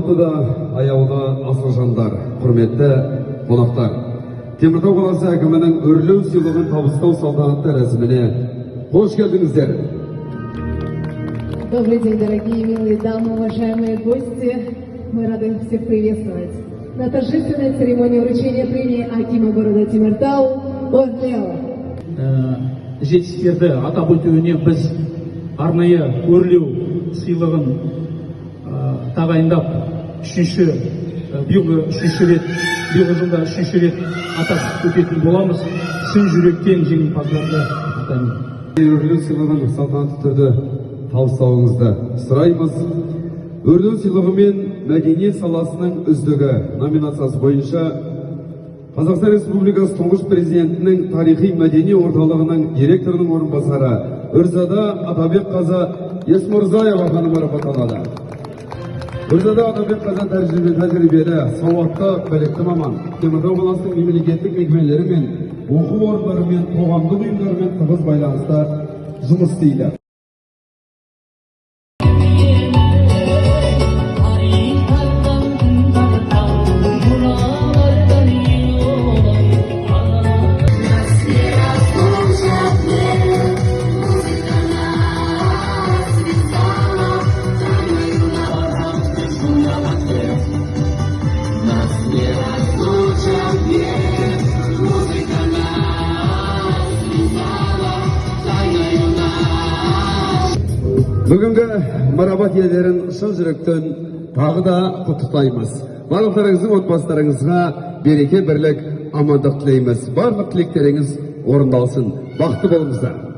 саламатты да аяулы асыл жандар, құрметті қонақтар. Теміртау қаласы әкімінің өрлеу сыйлығын табыстау салтанатты рәсіміне қош келдіңіздер. Добрый день, дорогие милые дамы, уважаемые гости. Мы рады всех приветствовать на торжественной церемонии вручения премии Акима города Теміртау Өрлеу. Жетістіктерді атап өтуіне біз арнайы өрлеу сыйлығын тағайындап биылғы жылда үшінші рет атап өтетін боламыз. Шын жүректен жеңімпаздарды атаймын. Өрлеу сыйлығын салтанатты түрде табыстауыңызды сұраймыз. Өрлеу сыйлығымен мәдениет саласының үздігі номинациясы бойынша Қазақстан Республикасы тұңғыш президентінің тарихи мәдени орталығының директорының орынбасары Үрзада Атабекқазы Есмұрзаева ханым марапатталады. Үрзада Атабекқазы тәжірибелі, сауатты, білікті маман, Теміртау қаласының мемлекеттік мекемелері мен оқу орындары мен қоғамдық ұйымдарымен тығыз байланыста жұмыс істейді. Бүгінгі марапат иелерін шын жүректен тағы да құттықтаймыз. Барлықтарыңыздың отбасыларыңызға береке, бірлік, амандық тілейміз. Барлық тілектеріңіз орындалсын. Бақытты болыңыздар.